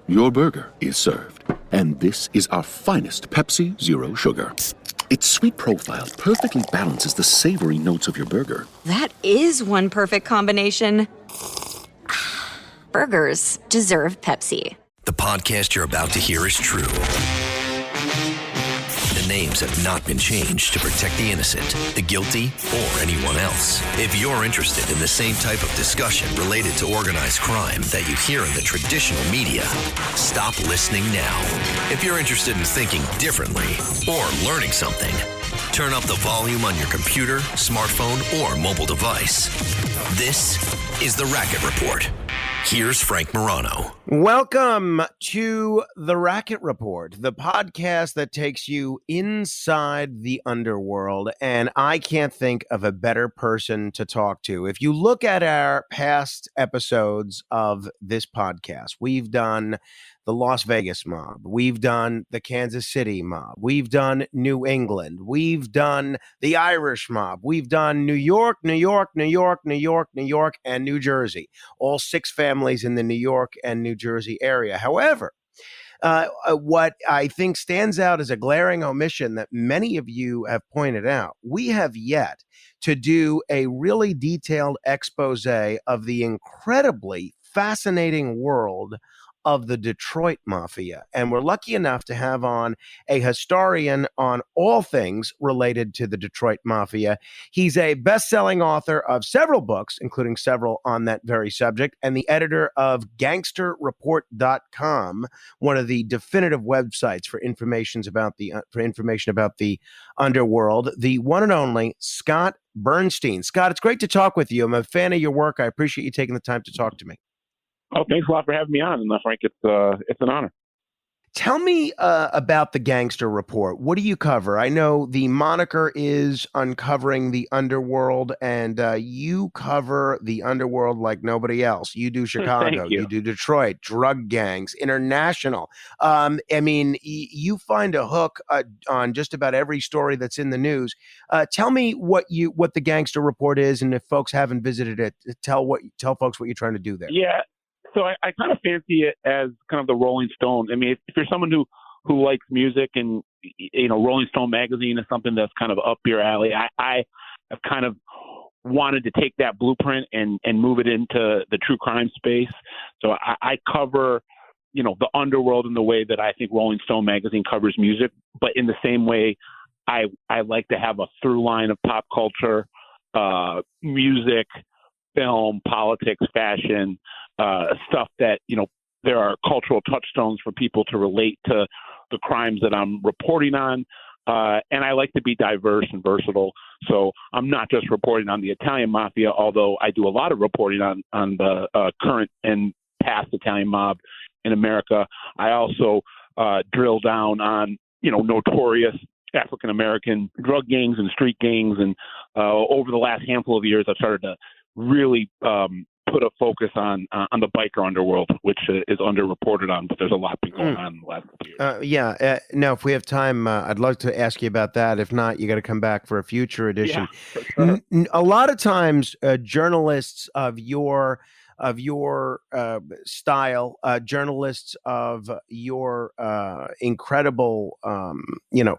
Your burger is served. And this is our finest Pepsi Zero Sugar. Its sweet profile perfectly balances the savory notes of your burger. That is one perfect combination. Burgers deserve Pepsi. The podcast you're about to hear is true. The names have not been changed to protect the innocent, the guilty, or anyone else. If you're interested in the same type of discussion related to organized crime that you hear in the traditional media, stop listening now. If you're interested in thinking differently or learning something, turn up the volume on your computer, smartphone, or mobile device. This is The Racket Report. Here's Frank Morano. Welcome to The Racket Report, the podcast that takes you inside the underworld, and I can't think of a better person to talk to. If you look at our past episodes of this podcast, we've done the Las Vegas mob, we've done the Kansas City mob, we've done New England, we've done the Irish mob, we've done New York, New York, New York, New York, New York, and New Jersey, all 6 families in the New York and New Jersey area. However, what I think stands out as a glaring omission that many of you have pointed out, we have yet to do a really detailed expose of the incredibly fascinating world of the Detroit Mafia. And we're lucky enough to have on a historian on all things related to the Detroit Mafia. He's a best-selling author of several books, including several on that very subject, and the editor of gangsterreport.com, one of the definitive websites for information about the underworld, the one and only Scott Burnstein. Scott, it's great to talk with you. I'm a fan of your work. I appreciate you taking the time to talk to me. Oh, thanks a lot for having me on, Frank. It's an honor. Tell me about the Gangster Report. What do you cover? I know the moniker is uncovering the underworld, and you cover the underworld like nobody else. You do Chicago, you do Detroit, drug gangs, international. You find a hook on just about every story that's in the news. Tell me what the Gangster Report is, and if folks haven't visited it, tell folks what you're trying to do there. Yeah. So I kind of fancy it as kind of the Rolling Stone. I mean, if you're someone who likes music and, Rolling Stone magazine is something that's kind of up your alley, I have kind of wanted to take that blueprint and move it into the true crime space. So I cover, the underworld in the way that I think Rolling Stone magazine covers music, but in the same way, I like to have a through line of pop culture, music, film, politics, fashion, stuff that, there are cultural touchstones for people to relate to the crimes that I'm reporting on. And I like to be diverse and versatile. So I'm not just reporting on the Italian mafia, although I do a lot of reporting on the current and past Italian mob in America. I also drill down on, notorious African-American drug gangs and street gangs. And over the last handful of years, I've started to really put a focus on the biker underworld, which is underreported on, but there's a lot been going on in the last couple years. Now, if we have time, I'd love to ask you about that. If not, you got to come back for a future edition. Yeah, for sure. A lot of times, journalists of your style, journalists of your incredible,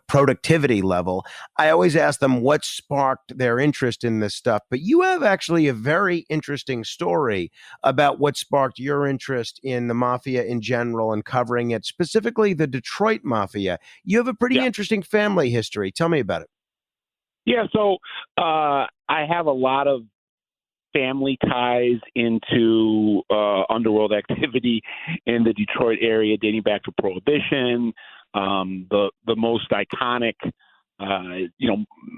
productivity level, I always ask them what sparked their interest in this stuff. But you have actually a very interesting story about what sparked your interest in the mafia in general and covering it, specifically the Detroit Mafia. You have a pretty interesting family history. Tell me about it. Yeah, so I have a lot of family ties into underworld activity in the Detroit area dating back to Prohibition. The most iconic,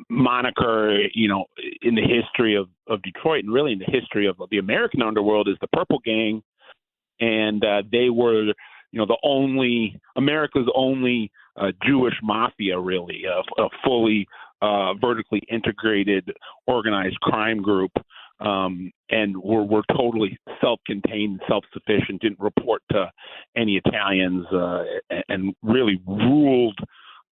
moniker, in the history of Detroit and really in the history of the American underworld is the Purple Gang. And they were, America's only Jewish mafia, really, a fully vertically integrated organized crime group. And we're totally self-contained, self-sufficient, didn't report to any Italians, and really ruled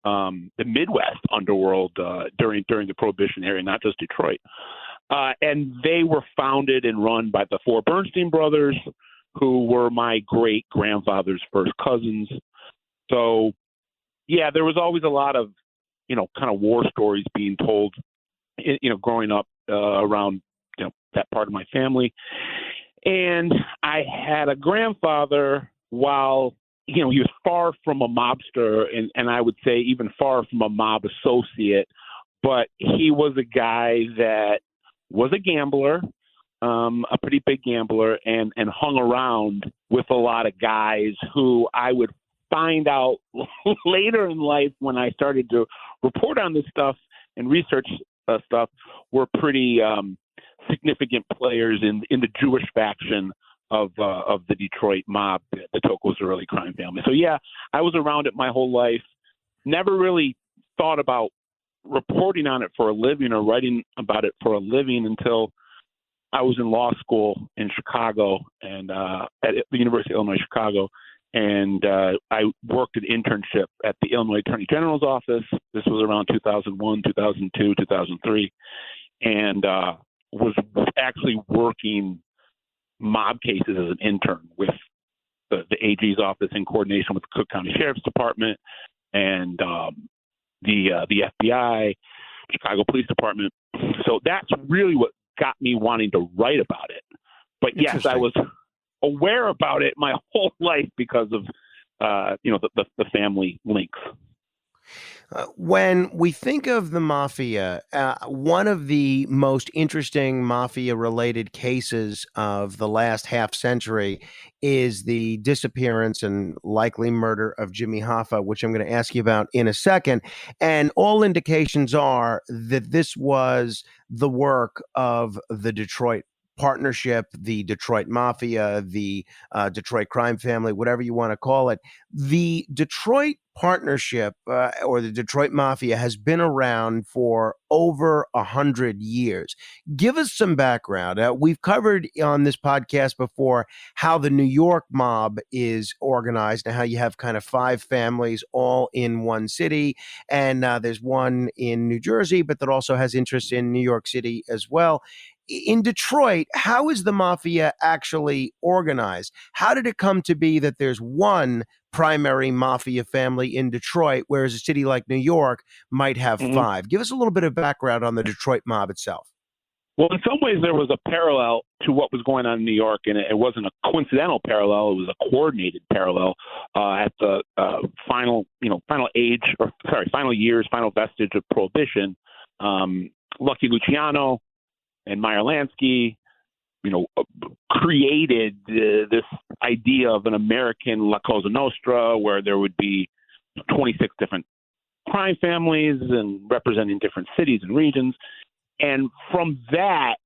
the Midwest underworld during the Prohibition era, not just Detroit. And they were founded and run by the four Burnstein brothers, who were my great grandfather's first cousins. So, yeah, there was always a lot of, kind of war stories being told, growing up around, that part of my family. And I had a grandfather, while, he was far from a mobster, and I would say even far from a mob associate, but he was a guy that was a gambler, a pretty big gambler, and hung around with a lot of guys who I would find out later in life, when I started to report on this stuff and research stuff, were pretty significant players in the Jewish faction of the Detroit mob, the Tocco's-Zerilli crime family. So yeah, I was around it my whole life. Never really thought about reporting on it for a living or writing about it for a living until I was in law school in Chicago and at the University of Illinois Chicago. And I worked an internship at the Illinois Attorney General's office. This was around 2001, 2002, 2003, and was actually working mob cases as an intern with the AG's office in coordination with the Cook County Sheriff's Department and the FBI, Chicago Police Department. So that's really what got me wanting to write about it. But yes, I was aware about it my whole life because of the family links. When we think of the mafia, one of the most interesting mafia-related cases of the last half century is the disappearance and likely murder of Jimmy Hoffa, which I'm going to ask you about in a second. And all indications are that this was the work of the Detroit Partnership, the Detroit Mafia, the Detroit crime family, whatever you want to call it. The Detroit Partnership or the Detroit Mafia has been around for over 100 years. Give us some background. We've covered on this podcast before how the New York mob is organized and how you have kind of 5 families all in one city. And there's one in New Jersey, but that also has interest in New York City as well. In Detroit, how is the mafia actually organized? How did it come to be that there's one primary mafia family in Detroit, whereas a city like New York might have 5? Give us a little bit of background on the Detroit mob itself. Well, in some ways, there was a parallel to what was going on in New York, and it wasn't a coincidental parallel. It was a coordinated parallel at the final years, final vestige of Prohibition. Lucky Luciano and Meyer Lansky, created this idea of an American La Cosa Nostra, where there would be 26 different crime families and representing different cities and regions. And from that,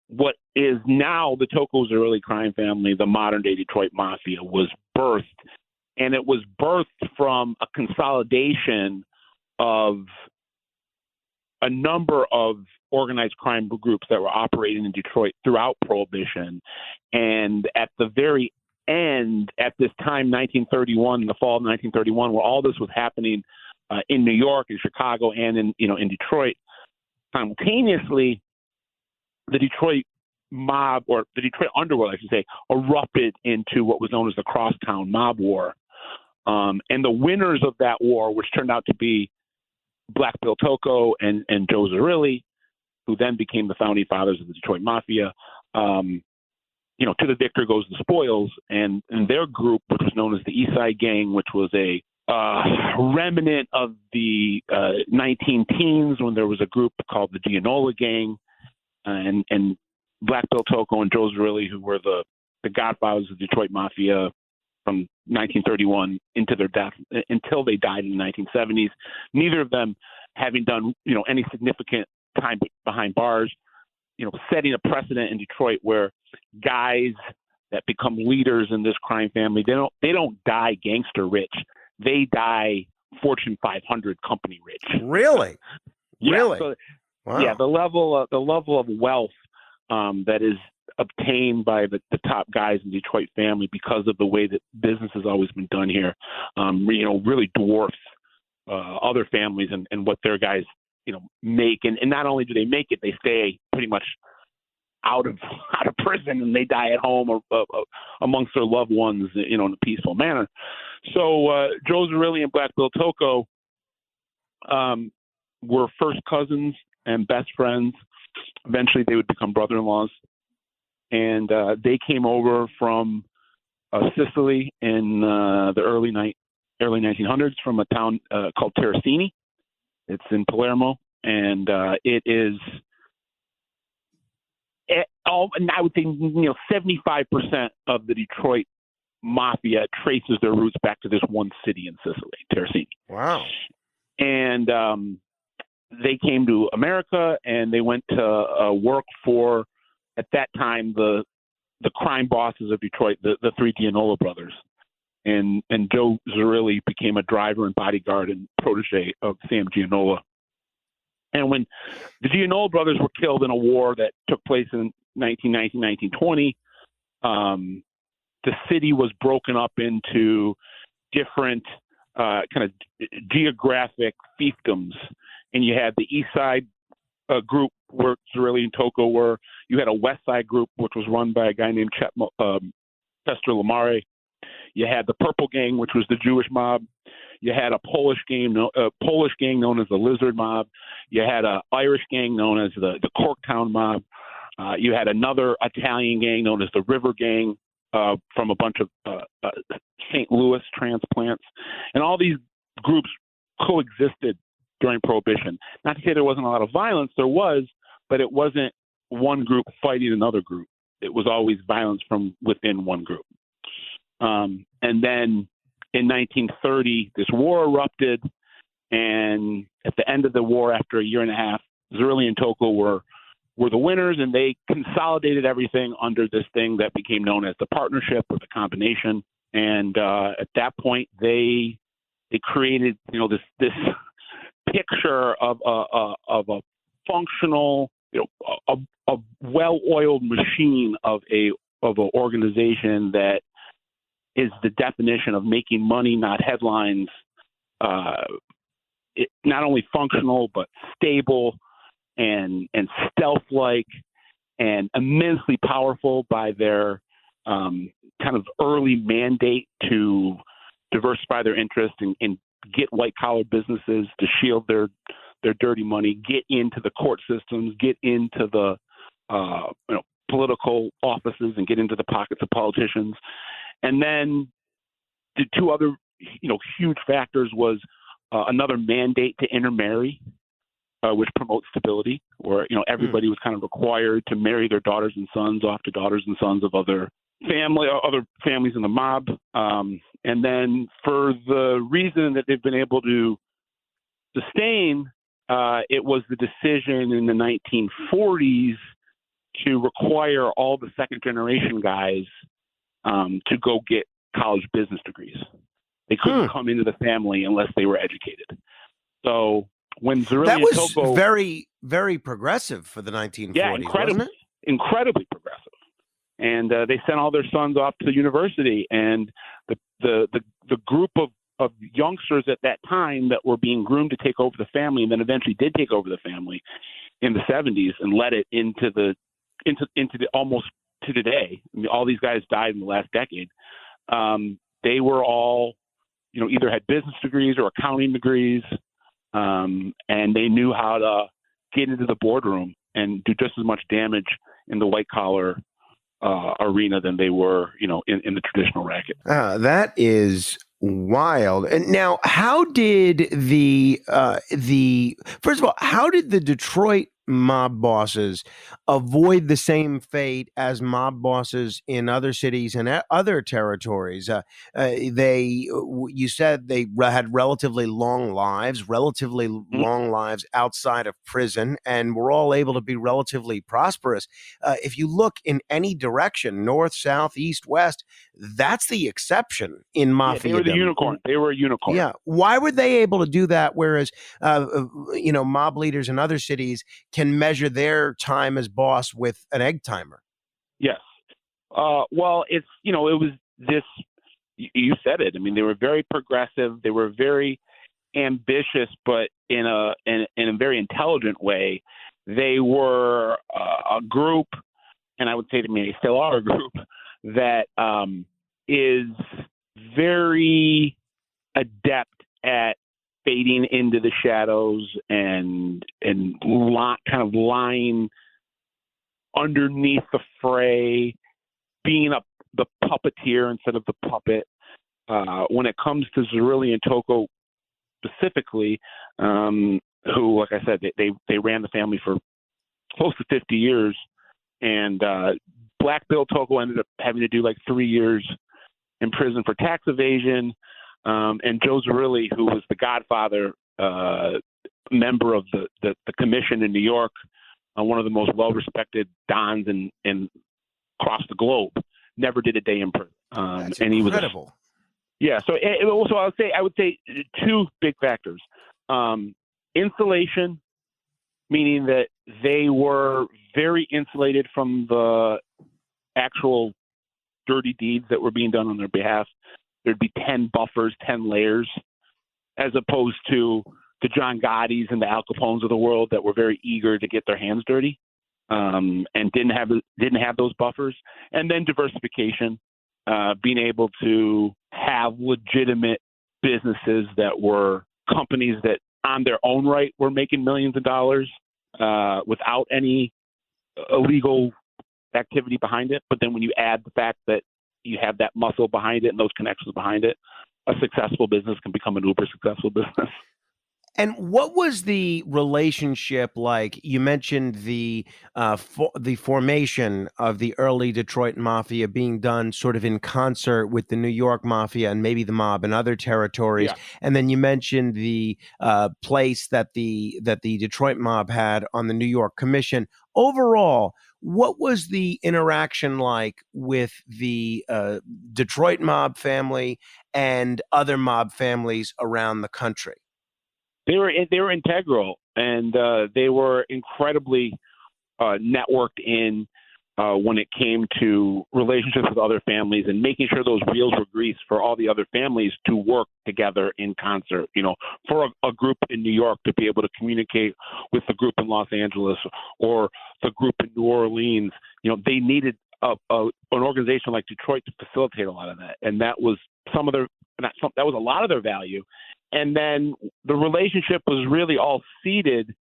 what is now the Tocco's-Zerilli crime family, the modern-day Detroit Mafia, was birthed. And it was birthed from a consolidation of a number of organized crime groups that were operating in Detroit throughout Prohibition. And at the very end, at this time, 1931, the fall of 1931, where all this was happening in New York and Chicago and in Detroit, simultaneously, the Detroit mob, or the Detroit underworld, I should say, erupted into what was known as the Crosstown Mob War. And the winners of that war, which turned out to be Black Bill Tocco and Joe Zerilli, who then became the founding fathers of the Detroit Mafia. To the victor goes the spoils, and their group, which was known as the East Side Gang, which was a remnant of the 19-teens when there was a group called the Gianola Gang, and Black Bill Tocco and Joe Zerilli, who were the godfathers of the Detroit Mafia from 1931 into their death until they died in the 1970s. Neither of them having done any significant time behind bars, setting a precedent in Detroit where guys that become leaders in this crime family, they don't die gangster rich. They die Fortune 500 company rich. Really? Yeah, Really? So, wow. Yeah, the level of wealth that is obtained by the top guys in the Detroit family because of the way that business has always been done here, really dwarfs other families and what their guys make. And not only do they make it, they stay pretty much out of prison and they die at home or amongst their loved ones, in a peaceful manner. So Joe Zarrilli and Black Bill Tocco were first cousins and best friends. Eventually, they would become brother-in-laws, and they came over from Sicily in the early 1900s from a town called Terracini. It's in Palermo, and it is and I would say 75% of the Detroit mafia traces their roots back to this one city in Sicily, Terracini. Wow. And they came to America, and they went to work for, at that time, the crime bosses of Detroit, the three Gianola brothers. And Joe Zarrilli became a driver and bodyguard and protege of Sam Gianola. And when the Gianola brothers were killed in a war that took place in 1919, 1920, the city was broken up into different kind of geographic fiefdoms. And you had the East Side group where Zarrilli and Tocco were. You had a West Side group, which was run by a guy named Chester Lamare. You had the Purple Gang, which was the Jewish mob. You had a Polish gang known as the Lizard Mob. You had an Irish gang known as the Corktown Mob. You had another Italian gang known as the River Gang from a bunch of St. Louis transplants. And all these groups coexisted during Prohibition. Not to say there wasn't a lot of violence, there was, but it wasn't one group fighting another group. It was always violence from within one group. And then in 1930, this war erupted, and at the end of the war, after a year and a half, Zarrilli and Tocco were the winners, and they consolidated everything under this thing that became known as the partnership or the combination. And at that point, they created this picture of a functional, a well-oiled machine of an organization that is the definition of making money, not headlines. Not only functional, but stable and stealth-like and immensely powerful by their kind of early mandate to diversify their interest and get white-collar businesses to shield their dirty money, get into the court systems, get into the political offices, and get into the pockets of politicians. And then the two other, huge factors was another mandate to intermarry, which promotes stability, where, everybody was kind of required to marry their daughters and sons off to daughters and sons of other families in the mob. And then for the reason that they've been able to sustain, it was the decision in the 1940s to require all the second generation guys to go get college business degrees. They couldn't come into the family unless they were educated. So when Zarrilli that was and Tocco, very, very progressive for the 1940s, wasn't it? Incredibly progressive. And they sent all their sons off to university, and the group of youngsters at that time that were being groomed to take over the family, and then eventually did take over the family in the 70s and led it into the almost to today. I mean, all these guys died in the last decade. They were all, either had business degrees or accounting degrees, and they knew how to get into the boardroom and do just as much damage in the white collar arena than they were, in the traditional racket. That is wild. And now, how did first of all, how did the Detroit mob bosses avoid the same fate as mob bosses in other cities and other territories? You said they had relatively long lives outside of prison, and were all able to be relatively prosperous. If you look in any direction, north, south, east, west, that's the exception in mafia. They were the unicorn. They were a unicorn. Yeah. Why were they able to do that? Whereas, mob leaders in other cities can measure their time as boss with an egg timer. Yes. Well, it was this, you said it. I mean, they were very progressive. They were very ambitious, but in a very intelligent way. They were a group and I would say to me, they still are a group that is very adept at fading into the shadows and kind of lying underneath the fray, being the puppeteer instead of the puppet. When it comes to Zerilli and Toko specifically, who, like I said, they ran the family for close to 50 years, and Black Bill Toko ended up having to do like 3 years in prison for tax evasion. And Joe Zerilli, who was the godfather member of the commission in New York, one of the most well-respected dons in across the globe, never did a day in prison. That's and incredible. So I would say two big factors. Insulation, meaning that they were very insulated from the actual dirty deeds that were being done on their behalf. There'd be 10 buffers, 10 layers, as opposed to the John Gottis and the Al Capones of the world that were very eager to get their hands dirty, and didn't have those buffers. And then diversification, being able to have legitimate businesses that were companies that on their own right were making millions of dollars without any illegal activity behind it. But then when you add the fact that you have that muscle behind it and those connections behind it, a successful business can become an uber successful business. And what was the relationship like? You mentioned the formation of the early Detroit Mafia being done sort of in concert with the New York Mafia and maybe the mob in other territories. Yeah. And then you mentioned the place that the Detroit mob had on the New York Commission. Overall, what was the interaction like with the Detroit mob family and other mob families around the country? They were integral, and they were incredibly networked in when it came to relationships with other families and making sure those wheels were greased for all the other families to work together in concert. You know, for a group in New York to be able to communicate with the group in Los Angeles or the group in New Orleans, you know, they needed an organization like Detroit to facilitate a lot of that, and that was that was a lot of their value. And then the relationship was really all seeded,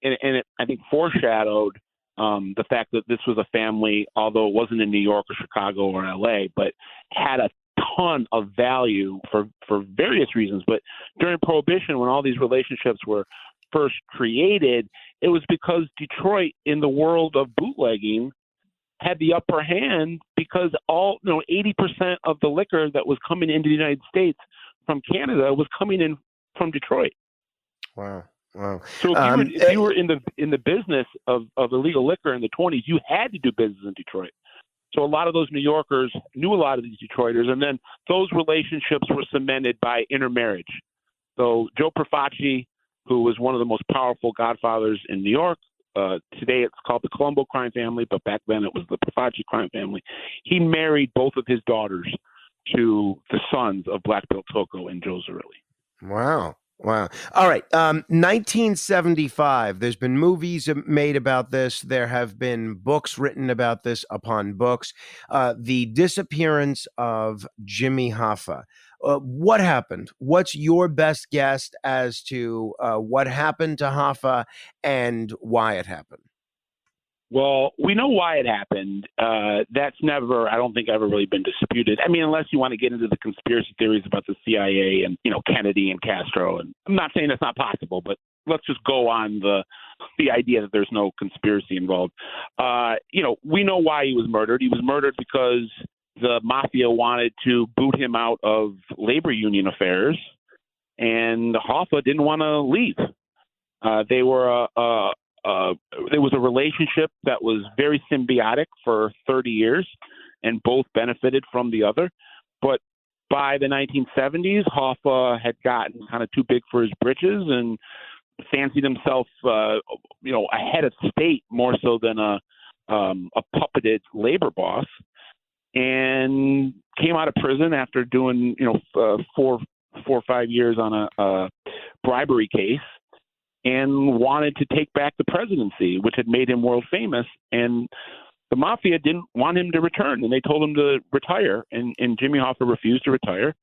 and it, I think, foreshadowed the fact that this was a family, although it wasn't in New York or Chicago or LA, but had a ton of value for various reasons. But during Prohibition, when all these relationships were first created, it was because Detroit, in the world of bootlegging, had the upper hand because 80% of the liquor that was coming into the United States from Canada was coming in from Detroit. Wow. So if you were in the business of illegal liquor in the 20s, you had to do business in Detroit. So a lot of those New Yorkers knew a lot of these Detroiters, and then those relationships were cemented by intermarriage. So Joe Profaci, who was one of the most powerful godfathers in New York, today it's called the Colombo crime family, but back then it was the Profaci crime family. He married both of his daughters to the sons of Black Bill Toko and Joe Zerilli. Wow. All right. 1975. There's been movies made about this. There have been books written about this upon books. The disappearance of Jimmy Hoffa. What happened? What's your best guess as to what happened to Hoffa and why it happened? Well, we know why it happened. That's never, I don't think, ever really been disputed. I mean, unless you want to get into the conspiracy theories about the CIA and, Kennedy and Castro. And I'm not saying that's not possible, but let's just go on the idea that there's no conspiracy involved. We know why he was murdered. He was murdered because the mafia wanted to boot him out of labor union affairs, and Hoffa didn't want to leave. There was a relationship that was very symbiotic for 30 years, and both benefited from the other. But by the 1970s, Hoffa had gotten kind of too big for his britches and fancied himself, a head of state more so than a puppeted labor boss, and came out of prison after doing, 4 or 5 years on a bribery case, and wanted to take back the presidency, which had made him world famous. And the mafia didn't want him to return, and they told him to retire. And Jimmy Hoffa refused to retire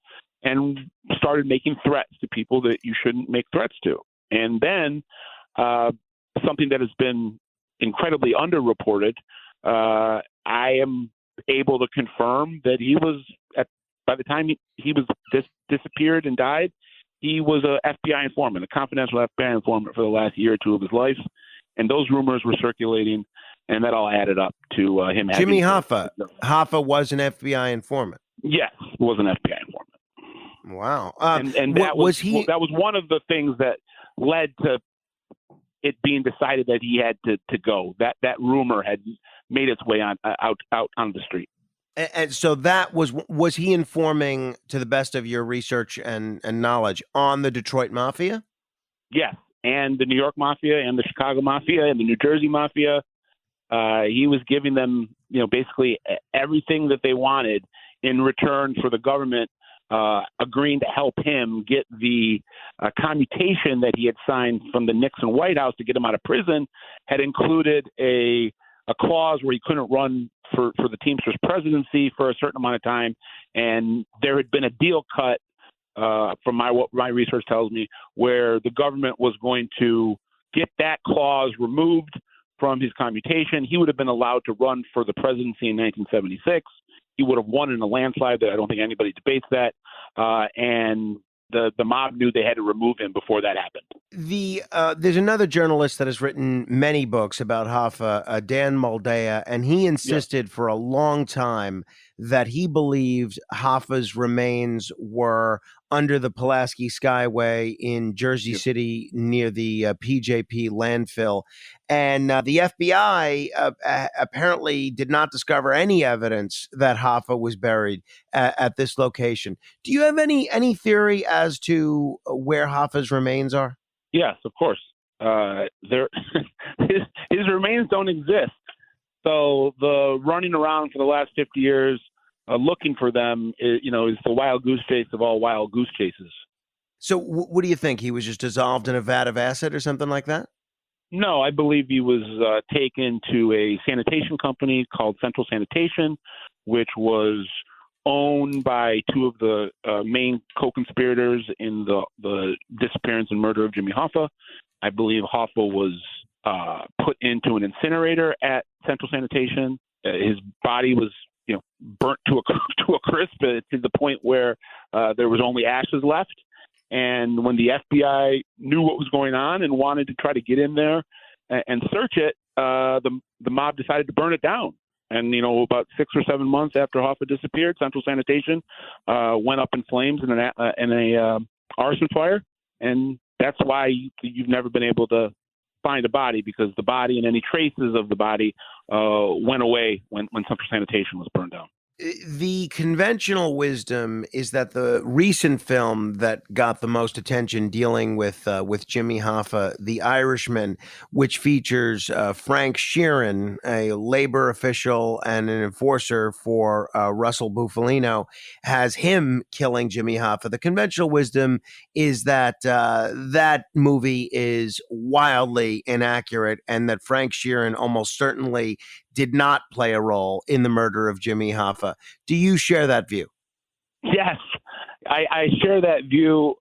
and started making threats to people that you shouldn't make threats to. And then something that has been incredibly underreported, I am able to confirm that he was, by the time he was disappeared and died, he was a FBI informant, a confidential FBI informant for the last year or two of his life. And those rumors were circulating, and that all added up to him having... Jimmy Hoffa. Hoffa was an FBI informant. Yes, was an FBI informant. Wow. And that was one of the things that led to it being decided that he had to go. That rumor had made its way out on the street. And so that was he informing, to the best of your research and knowledge, on the Detroit Mafia? Yes, and the New York Mafia and the Chicago Mafia and the New Jersey Mafia. He was giving them, basically everything that they wanted in return for the government agreeing to help him get the commutation that he had signed from the Nixon White House to get him out of prison. Had included a clause where he couldn't run for the Teamsters presidency for a certain amount of time, and there had been a deal cut from what my research tells me, where the government was going to get that clause removed from his commutation. He would have been allowed to run for the presidency in 1976. He would have won in a landslide. That I don't think anybody debates that. And the mob knew they had to remove him before that happened. There's another journalist that has written many books about Hoffa, Dan Moldea, and he insisted for a long time that he believed Hoffa's remains were under the Pulaski Skyway in Jersey City near the PJP landfill. And the FBI apparently did not discover any evidence that Hoffa was buried at this location. Do you have any theory as to where Hoffa's remains are? Yes, of course. His remains don't exist. So the running around for the last 50 years looking for them, is the wild goose chase of all wild goose chases. So what do you think? He was just dissolved in a vat of acid or something like that? No, I believe he was taken to a sanitation company called Central Sanitation, which was owned by two of the main co-conspirators in the disappearance and murder of Jimmy Hoffa. I believe Hoffa was put into an incinerator at Central Sanitation. His body was burnt to a crisp to the point where there was only ashes left. And when the FBI knew what was going on and wanted to try to get in there and search it, the mob decided to burn it down. And, about 6 or 7 months after Hoffa disappeared, Central Sanitation went up in flames in a arson fire. And that's why you've never been able to find a body, because the body and any traces of the body went away when Central Sanitation was burned down. The conventional wisdom is that the recent film that got the most attention dealing with Jimmy Hoffa, The Irishman, which features Frank Sheeran, a labor official and an enforcer for Russell Bufalino, has him killing Jimmy Hoffa. The conventional wisdom is that that movie is wildly inaccurate and that Frank Sheeran almost certainly did not play a role in the murder of Jimmy Hoffa. Do you share that view? Yes, I share that view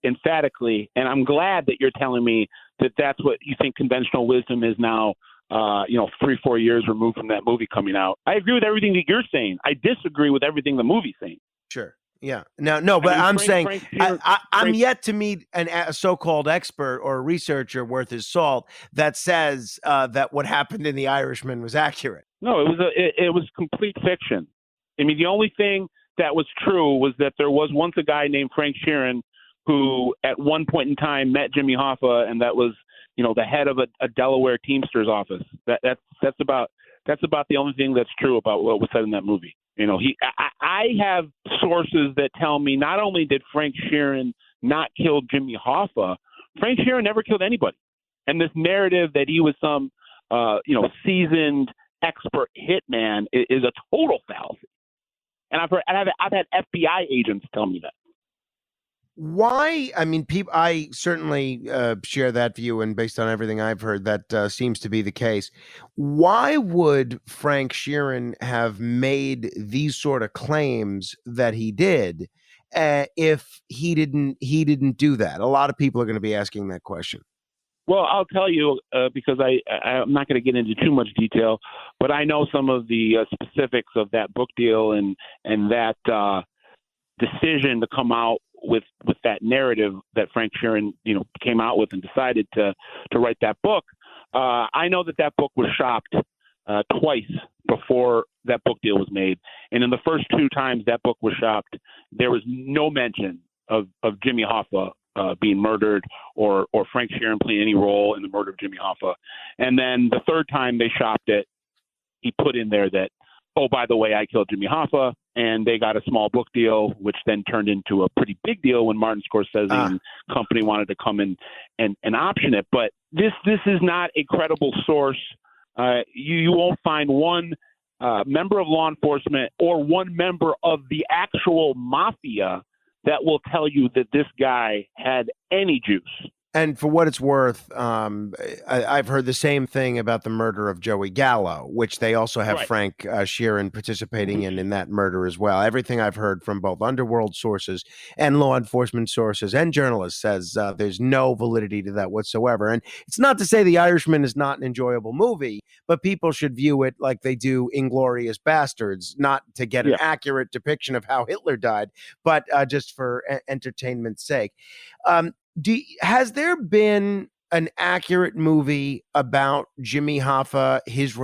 emphatically, and I'm glad that you're telling me that that's what you think conventional wisdom is now, 3-4 years removed from that movie coming out. I agree with everything that you're saying. I disagree with everything the movie's saying. Sure. Yeah. No, but I'm saying I'm yet to meet a so-called expert or a researcher worth his salt that says that what happened in The Irishman was accurate. No, it was complete fiction. I mean, the only thing that was true was that there was once a guy named Frank Sheeran who at one point in time met Jimmy Hoffa, and that was, the head of a Delaware Teamsters office. That's about the only thing that's true about what was said in that movie. I have sources that tell me not only did Frank Sheeran not kill Jimmy Hoffa, Frank Sheeran never killed anybody. And this narrative that he was some, seasoned expert hitman is a total fallacy. And I've had FBI agents tell me that. Why? I mean, people. I certainly share that view, and based on everything I've heard, that seems to be the case. Why would Frank Sheeran have made these sort of claims that he did if he didn't do that? A lot of people are going to be asking that question. Well, I'll tell you because I'm not going to get into too much detail, but I know some of the specifics of that book deal and that decision to come out with that narrative that Frank Sheeran came out with and decided to write that book. I know that book was shopped twice before that book deal was made, and in the first two times that book was shopped, there was no mention of Jimmy Hoffa being murdered or Frank Sheeran playing any role in the murder of Jimmy Hoffa. And then the third time they shopped it, he put in there that, oh, by the way, I killed Jimmy Hoffa, and they got a small book deal, which then turned into a pretty big deal when Martin Scorsese and company wanted to come in and option it. But this is not a credible source. You won't find one member of law enforcement or one member of the actual mafia that will tell you that this guy had any juice. And for what it's worth, I've heard the same thing about the murder of Joey Gallo, which they also have Right. Frank Sheeran participating in that murder as well. Everything I've heard from both underworld sources and law enforcement sources and journalists says there's no validity to that whatsoever. And it's not to say The Irishman is not an enjoyable movie, but people should view it like they do Inglorious Bastards, not to get an accurate depiction of how Hitler died, but just for entertainment's sake. Has there been an accurate movie about Jimmy Hoffa, his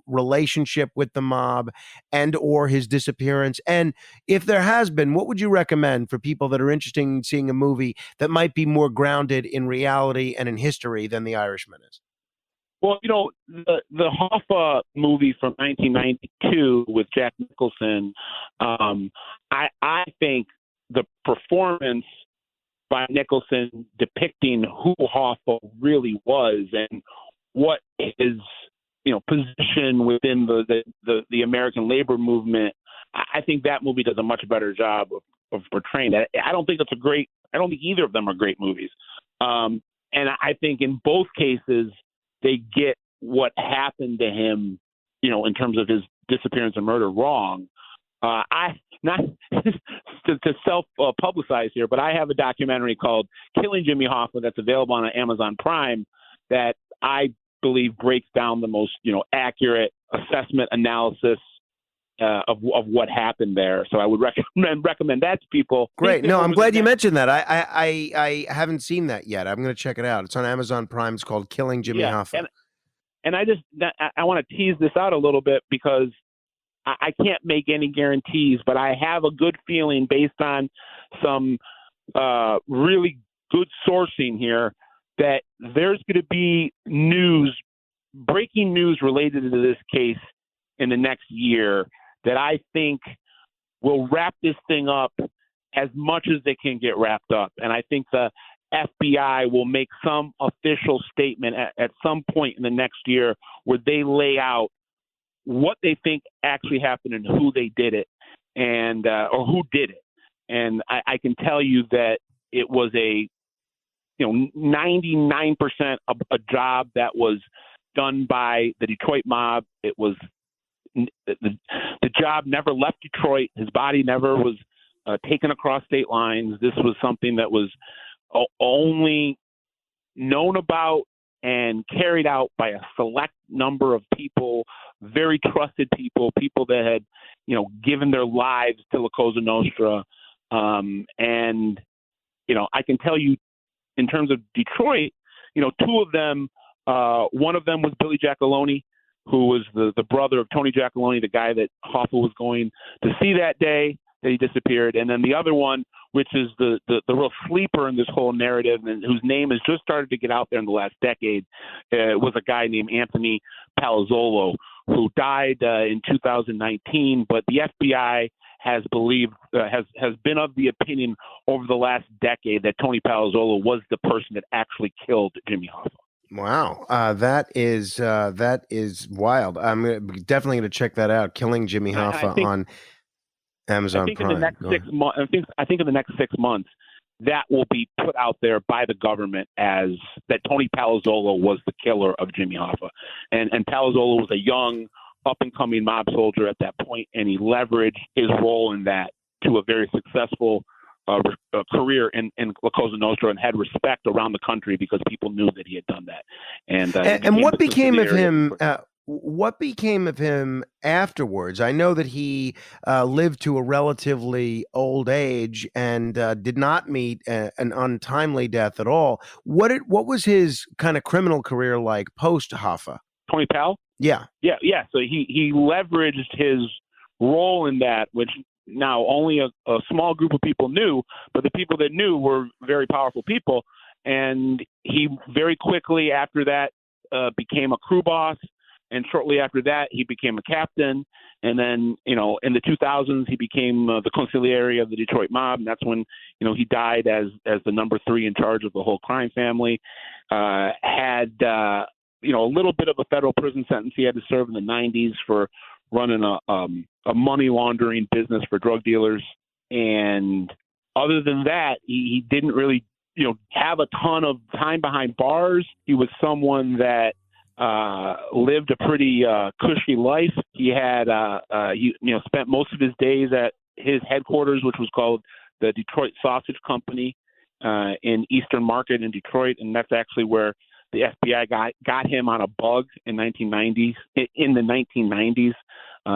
relationship with the mob, and or his disappearance? And if there has been, what would you recommend for people that are interested in seeing a movie that might be more grounded in reality and in history than The Irishman is? Well, the Hoffa movie from 1992 with Jack Nicholson, I think the performance by Nicholson depicting who Hoffa really was and what his position within the American labor movement. I think that movie does a much better job of portraying that. I don't think either of them are great movies. And I think in both cases they get what happened to him, in terms of his disappearance and murder wrong. I not to self-publicize here, but I have a documentary called Killing Jimmy Hoffa that's available on Amazon Prime that I believe breaks down the most, accurate assessment analysis of what happened there. So I would recommend that to people. Great. No, I'm glad you mentioned that. I haven't seen that yet. I'm going to check it out. It's on Amazon Prime. It's called Killing Jimmy Hoffa. And I want to tease this out a little bit because I can't make any guarantees, but I have a good feeling based on some really good sourcing here that there's going to be breaking news related to this case in the next year that I think will wrap this thing up as much as they can get wrapped up. And I think the FBI will make some official statement at some point in the next year where they lay out what they think actually happened and who they did it and or who did it. And I can tell you that it was 99% of a job that was done by the Detroit mob. It was the job never left Detroit. His body never was taken across state lines. This was something that was only known about and carried out by a select number of people, very trusted people that had, given their lives to La Cosa Nostra. And, I can tell you in terms of Detroit, two of them, one of them was Billy Giacalone, who was the brother of Tony Giacalone, the guy that Hoffa was going to see that day that he disappeared. And then the other one, which is the real sleeper in this whole narrative and whose name has just started to get out there in the last decade, was a guy named Anthony Palazzolo, who died in 2019. But the FBI has been of the opinion over the last decade that Tony Palazzolo was the person that actually killed Jimmy Hoffa. Wow, that is wild. I'm definitely going to check that out. Killing Jimmy Hoffa on Amazon Prime. I think in the next 6 months, that will be put out there by the government as that Tony Palazzolo was the killer of Jimmy Hoffa. And Palazzolo was a young, up-and-coming mob soldier at that point, and he leveraged his role in that to a very successful career in La Cosa Nostra, and had respect around the country because people knew that he had done that. And what became of him? What became of him afterwards? I know that he lived to a relatively old age and did not meet an untimely death at all. What was his kind of criminal career like post Hoffa? Tony Powell? Yeah. So he leveraged his role in that, which now only a small group of people knew, but the people that knew were very powerful people. And he very quickly after that became a crew boss. And shortly after that, he became a captain. And then, in the 2000s, he became the consigliere of the Detroit mob. And that's when, he died as the number 3 in charge of the whole crime family. Had a little bit of a federal prison sentence he had to serve in the 90s for running a money laundering business for drug dealers. And other than that, he didn't really, have a ton of time behind bars. He was someone that lived a pretty cushy life. He had spent most of his days at his headquarters, which was called the Detroit Sausage Company in Eastern Market in Detroit, and that's actually where the FBI got him on a bug in the 1990s,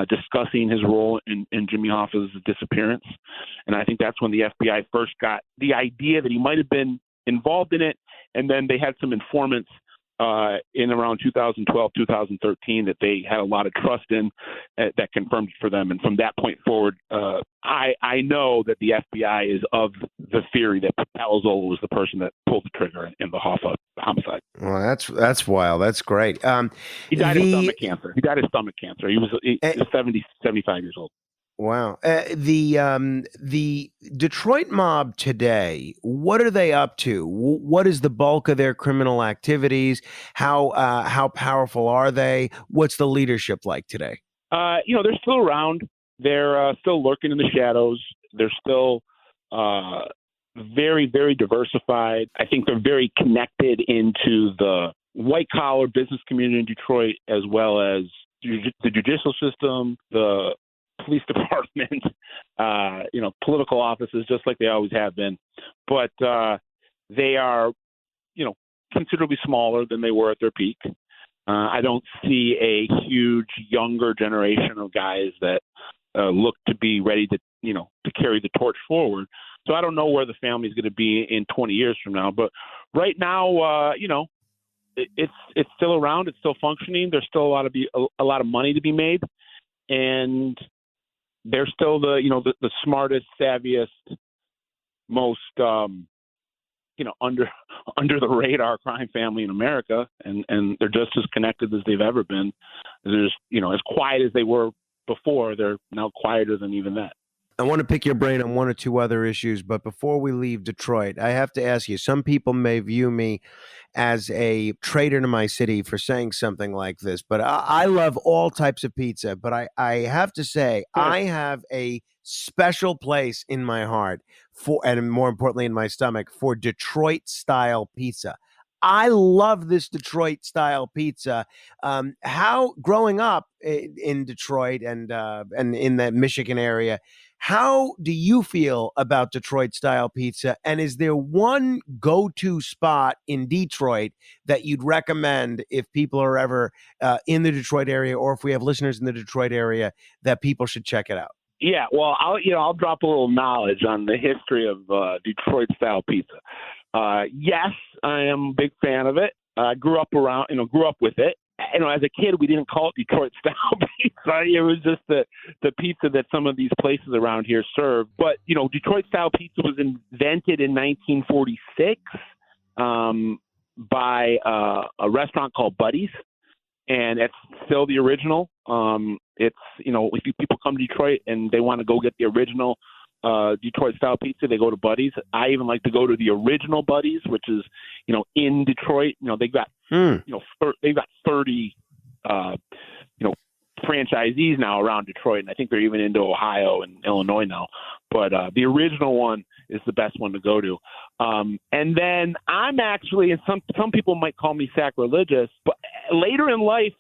discussing his role in Jimmy Hoffa's disappearance. And I think that's when the FBI first got the idea that he might have been involved in it, and then they had some informants in around 2012, 2013 that they had a lot of trust in that confirmed it for them. And from that point forward, I know that the FBI is of the theory that Palazzolo was the person that pulled the trigger in the Hoffa homicide. Well, that's wild. That's great. He died of stomach cancer. He was 75 years old. Wow. The Detroit mob today, what are they up to? What is the bulk of their criminal activities? How powerful are they? What's the leadership like today? They're still around. They're still lurking in the shadows. They're still very, very diversified. I think they're very connected into the white-collar business community in Detroit, as well as the judicial system, the police department, political offices, just like they always have been. But they are, considerably smaller than they were at their peak. I don't see a huge younger generation of guys that look to be ready to, to carry the torch forward. So I don't know where the family is going to be in 20 years from now. But right now, it's still around. It's still functioning. There's still a lot of money to be made, and they're still the smartest, savviest, most under the radar crime family in America, and they're just as connected as they've ever been. There's as quiet as they were before, they're now quieter than even that. I want to pick your brain on one or two other issues, but before we leave Detroit, I have to ask you, some people may view me as a traitor to my city for saying something like this, but I love all types of pizza, but I have to say, I have a special place in my heart for, and more importantly in my stomach, for Detroit style pizza. I love this Detroit style pizza. How growing up in Detroit and in the Michigan area, how do you feel about Detroit style pizza? And is there one go-to spot in Detroit that you'd recommend if people are ever in the Detroit area, or if we have listeners in the Detroit area, that people should check it out? Yeah, well, I'll drop a little knowledge on the history of Detroit style pizza. Yes, I am a big fan of it. I grew up with it. As a kid, we didn't call it Detroit style pizza. It was just the pizza that some of these places around here serve. But, Detroit style pizza was invented in 1946 by a restaurant called Buddy's. And it's still the original. If people come to Detroit and they want to go get the original Detroit style pizza, they go to Buddy's. I even like to go to the original Buddy's, which is, in Detroit. They've got, they've got 30, franchisees now around Detroit, and I think they're even into Ohio and Illinois now. But the original one is the best one to go to. And then I'm actually, and some people might call me sacrilegious, but later in life,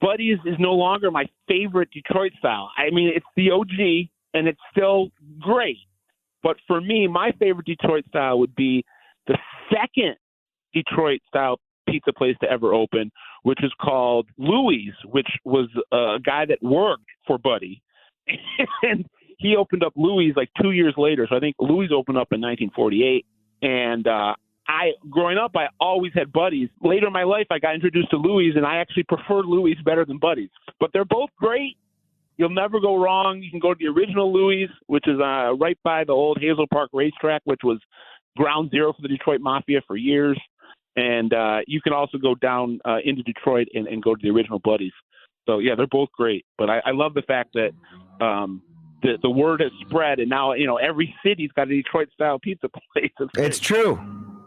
Buddy's is no longer my favorite Detroit style. I mean, it's the OG, and it's still great. But for me, my favorite Detroit style would be the second Detroit style pizza place to ever open, which is called Louie's, which was a guy that worked for Buddy. And he opened up Louie's like 2 years later. So I think Louie's opened up in 1948. And growing up, I always had Buddy's. Later in my life, I got introduced to Louie's, and I actually prefer Louie's better than Buddy's. But they're both great. You'll never go wrong. You can go to the original Louie's, which is right by the old Hazel Park racetrack, which was ground zero for the Detroit Mafia for years. And you can also go down into Detroit and go to the original Buddy's. So, yeah, they're both great. But I love the fact that the word has spread, and now, every city's got a Detroit-style pizza place. It's true.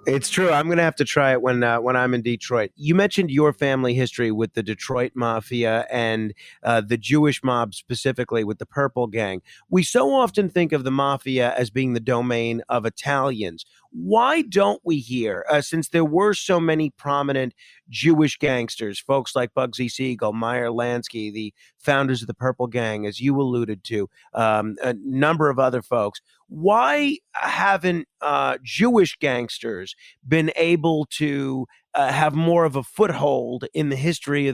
It's true. I'm going to have to try it when I'm in Detroit. You mentioned your family history with the Detroit Mafia and the Jewish mob specifically with the Purple Gang. We so often think of the Mafia as being the domain of Italians. Why don't we hear, since there were so many prominent Jewish gangsters, folks like Bugsy Siegel, Meyer Lansky, the founders of the Purple Gang, as you alluded to, a number of other folks, why haven't Jewish gangsters been able to have more of a foothold in the history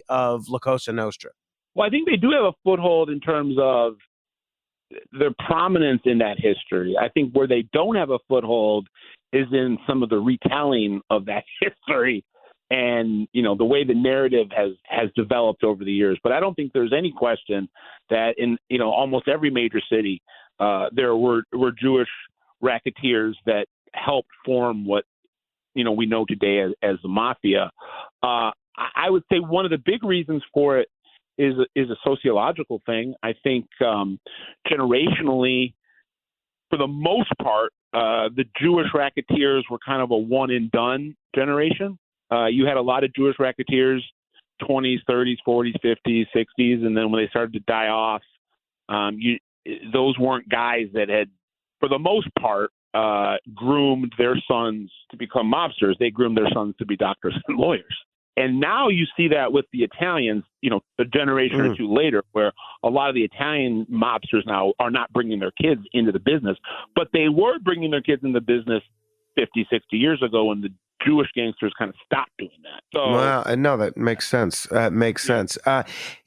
of La Cosa Nostra? Well, I think they do have a foothold in terms of their prominence in that history. I think where they don't have a foothold is in some of the retelling of that history and, the way the narrative has developed over the years. But I don't think there's any question that in, almost every major city, there were Jewish racketeers that helped form what, we know today as the Mafia. I would say one of the big reasons for it is a sociological thing. I think generationally, for the most part, the Jewish racketeers were kind of a one-and-done generation. You had a lot of Jewish racketeers, 20s, 30s, 40s, 50s, 60s, and then when they started to die off, those weren't guys that had, for the most part, groomed their sons to become mobsters. They groomed their sons to be doctors and lawyers. And now you see that with the Italians, a generation or two later, where a lot of the Italian mobsters now are not bringing their kids into the business, but they were bringing their kids into the business 50, 60 years ago when the Jewish gangsters kind of stopped doing that. So, well, no, that makes sense. Sense.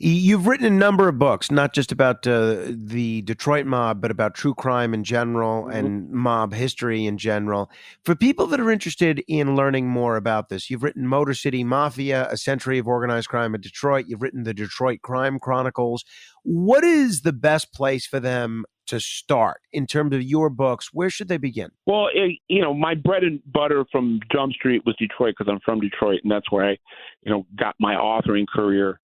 You've written a number of books, not just about the Detroit mob, but about true crime in general and mob history in general. For people that are interested in learning more about this, you've written Motor City Mafia, A Century of Organized Crime in Detroit. You've written the Detroit Crime Chronicles. What is the best place for them to start in terms of your books? Where should they begin? Well, my bread and butter from Jump Street was Detroit because I'm from Detroit, and that's where I, got my authoring career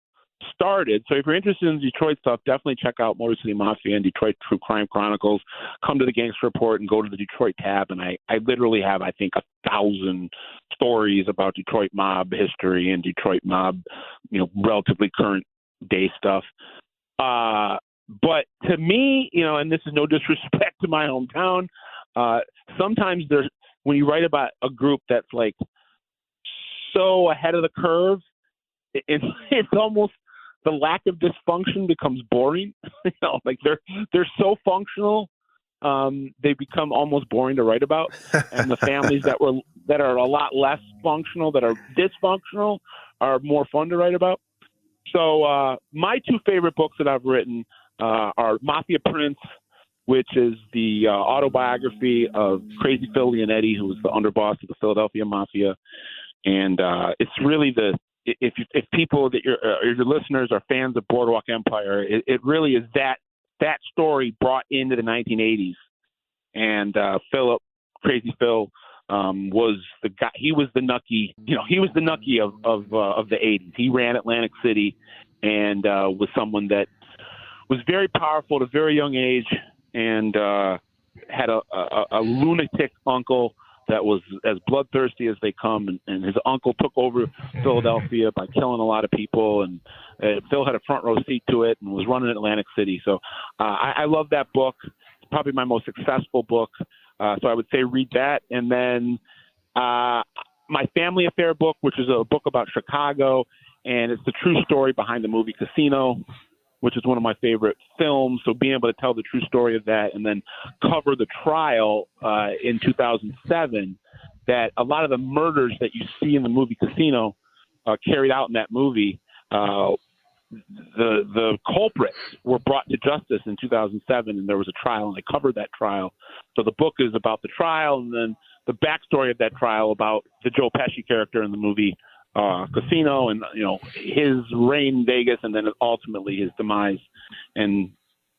started. So if you're interested in Detroit stuff, definitely check out Motor City Mafia and Detroit True Crime Chronicles. Come to the Gangster Report and go to the Detroit tab, and I literally have, I think, 1,000 stories about Detroit mob history and Detroit mob, relatively current day stuff. But to me, and this is no disrespect to my hometown, sometimes when you write about a group that's like so ahead of the curve, it's almost the lack of dysfunction becomes boring. Like they're so functional, they become almost boring to write about. And the families that are a lot less functional, that are dysfunctional, are more fun to write about. So my two favorite books that I've written are Mafia Prince, which is the autobiography of Crazy Phil Leonetti, who was the underboss of the Philadelphia Mafia. And it's really if people that your listeners are fans of Boardwalk Empire, it really is that story brought into the 1980s. And Crazy Phil, was the guy. He was the Nucky. He was the Nucky of the 80s. He ran Atlantic City and was someone that was very powerful at a very young age and had a lunatic uncle that was as bloodthirsty as they come. And his uncle took over Philadelphia by killing a lot of people, and Phil had a front row seat to it and was running Atlantic City. So I love that book. It's probably my most successful book. So I would say read that. And then my Family Affair book, which is a book about Chicago, and it's the true story behind the movie Casino, which is one of my favorite films. So being able to tell the true story of that and then cover the trial in 2007, that a lot of the murders that you see in the movie Casino carried out in that movie, the culprits were brought to justice in 2007, and there was a trial, and I covered that trial. So the book is about the trial, and then the backstory of that trial about the Joe Pesci character in the movie Casino, and his reign in Vegas, and then ultimately his demise. And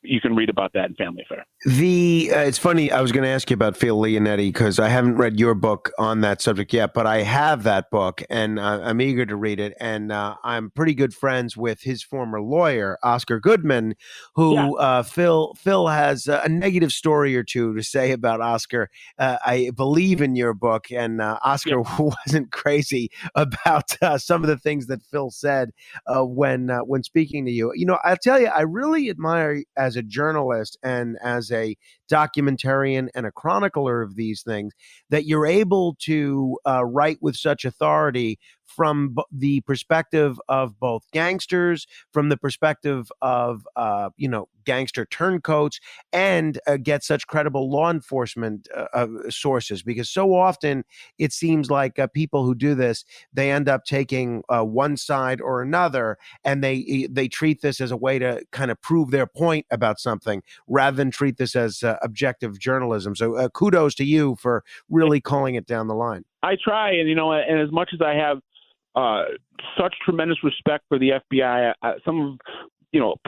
you can read about that in Family Affair. It's funny. I was going to ask you about Phil Leonetti because I haven't read your book on that subject yet, but I have that book and I'm eager to read it. And I'm pretty good friends with his former lawyer, Oscar Goodman, who Phil has a negative story or two to say about Oscar. I believe in your book, and Oscar wasn't crazy about some of the things that Phil said when speaking to you. I'll tell you, I really admire as a journalist and as a documentarian and a chronicler of these things, that you're able to write with such authority from the perspective of both gangsters, from the perspective of, gangster turncoats, and get such credible law enforcement sources. Because so often it seems like people who do this, they end up taking one side or another, and they treat this as a way to kind of prove their point about something rather than treat this as objective journalism. So kudos to you for really calling it down the line. I try, and and as much as I have such tremendous respect for the FBI, some of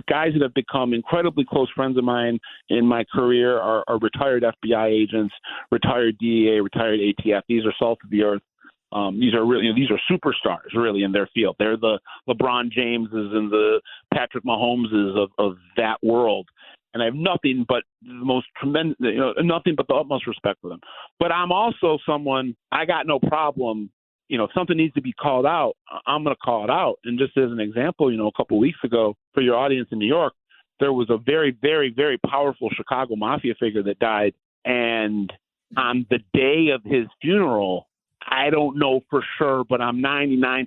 guys that have become incredibly close friends of mine in my career are retired FBI agents, retired DEA, retired ATF. These are salt of the earth. These are really, these are superstars really in their field. They're the LeBron Jameses and the Patrick Mahomeses of that world. And I have nothing but the most tremendous, nothing but the utmost respect for them. But I'm also someone, I got no problem. If something needs to be called out, I'm going to call it out. And just as an example, a couple of weeks ago, for your audience in New York, there was a very, very, very powerful Chicago mafia figure that died. And on the day of his funeral, I don't know for sure, but I'm 99%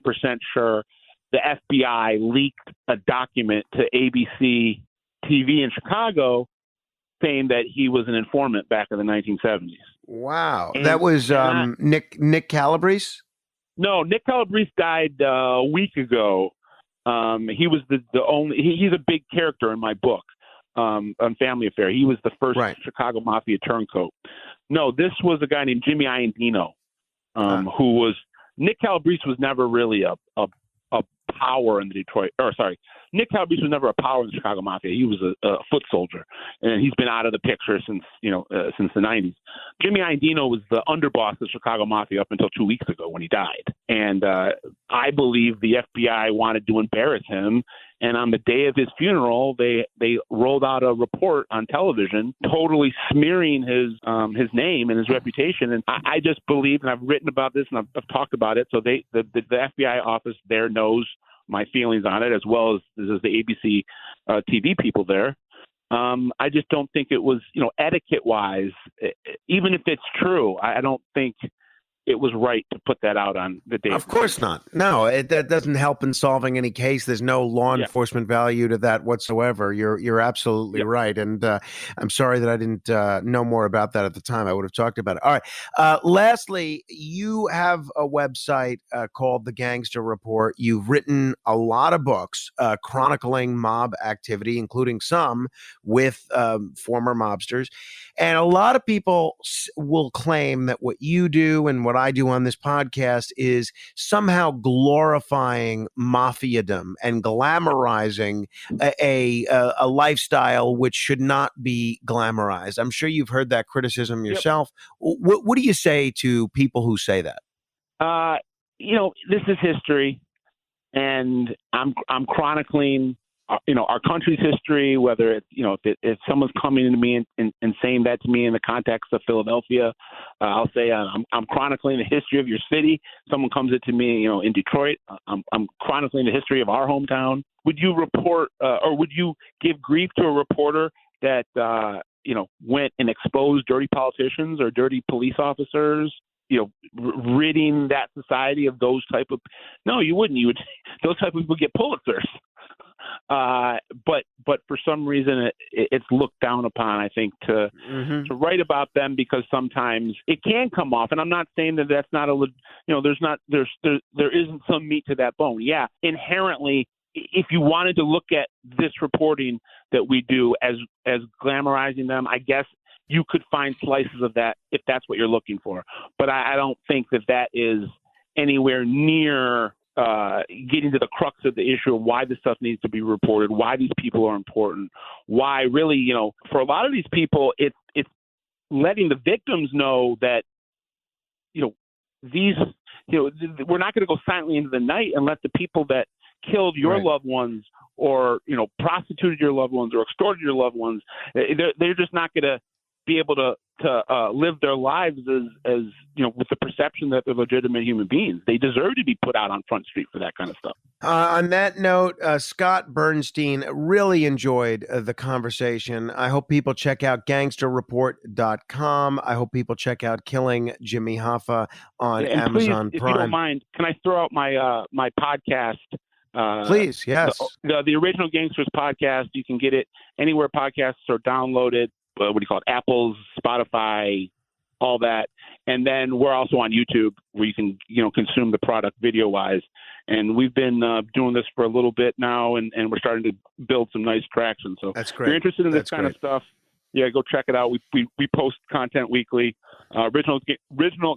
sure the FBI leaked a document to ABC TV in Chicago saying that he was an informant back in the 1970s. Wow. And that was Nick Calabrese? No, Nick Calabrese died a week ago. He was the only. He's a big character in my book on Family Affair. He was the first Chicago Mafia turncoat. No, this was a guy named Jimmy Iandino, who was Nick Calabrese was never really a power in the Detroit. Or sorry, Nick Calabrese was never a power in the Chicago Mafia. He was a foot soldier, and he's been out of the picture since since the 90s. Jimmy Iandino was the underboss of the Chicago Mafia up until 2 weeks ago when he died. And I believe the FBI wanted to embarrass him. And on the day of his funeral, they rolled out a report on television, totally smearing his name and his reputation. And I just believe, and I've written about this and I've talked about it. So the FBI office there knows my feelings on it, as well as the ABC TV people there. I just don't think it was, etiquette wise, even if it's true, I don't think it was right to put that out on the day. Of course not. No, that doesn't help in solving any case. There's no law enforcement value to that whatsoever. You're absolutely right. And I'm sorry that I didn't know more about that at the time. I would have talked about it. All right. Lastly, you have a website called The Gangster Report. You've written a lot of books chronicling mob activity, including some with former mobsters. And a lot of people will claim that what you do and what I do on this podcast is somehow glorifying mafiadom and glamorizing a lifestyle which should not be glamorized. I'm sure you've heard that criticism yourself. What do you say to people who say that? This is history, and I'm chronicling our country's history, whether it's, if someone's coming to me and saying that to me in the context of Philadelphia, I'll say I'm chronicling the history of your city. Someone comes to me, in Detroit, I'm chronicling the history of our hometown. Would you report or would you give grief to a reporter that, went and exposed dirty politicians or dirty police officers, ridding that society of those type of? No, you wouldn't. Those type of people get Pulitzers. But for some reason it's looked down upon, I think, to write about them, because sometimes it can come off. And I'm not saying that that's not there isn't some meat to that bone. Yeah, inherently, if you wanted to look at this reporting that we do as glamorizing them, I guess you could find slices of that if that's what you're looking for. But I don't think that is anywhere near getting to the crux of the issue of why this stuff needs to be reported, why these people are important, why really, for a lot of these people, it's letting the victims know that, we're not going to go silently into the night and let the people that killed your loved ones or, prostituted your loved ones or extorted your loved ones, they're just not going to be able to live their lives as with the perception that they're legitimate human beings. They deserve to be put out on Front Street for that kind of stuff. On that note, Scott Burnstein, really enjoyed the conversation. I hope people check out gangsterreport.com. I hope people check out Killing Jimmy Hoffa on Amazon please, Prime. If you don't mind, can I throw out my podcast? Please, yes. The Original Gangsters podcast. You can get it anywhere podcasts are downloaded. Apple's, Spotify, all that. And then we're also on YouTube where you can, consume the product video wise. And we've been doing this for a little bit now, and we're starting to build some nice traction. So that's great. If you're interested in this kind of stuff, yeah, go check it out. We post content weekly. Original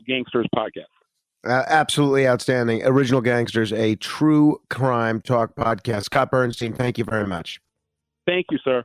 Gangsters podcast. Absolutely outstanding. Original Gangsters, a true crime talk podcast. Scott Burnstein, thank you very much. Thank you, sir.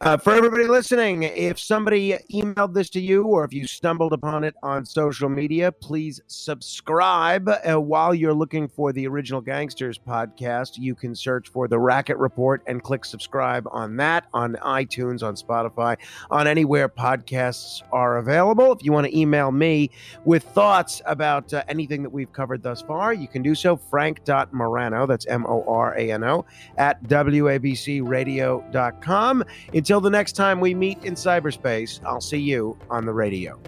For everybody listening, if somebody emailed this to you or if you stumbled upon it on social media, please subscribe. While you're looking for the Original Gangsters podcast, you can search for The Racket Report and click subscribe on that, on iTunes, on Spotify, on anywhere podcasts are available. If you want to email me with thoughts about anything that we've covered thus far, you can do so. Frank.Morano, that's Morano, at WABCradio.com. Until the next time we meet in cyberspace, I'll see you on the radio.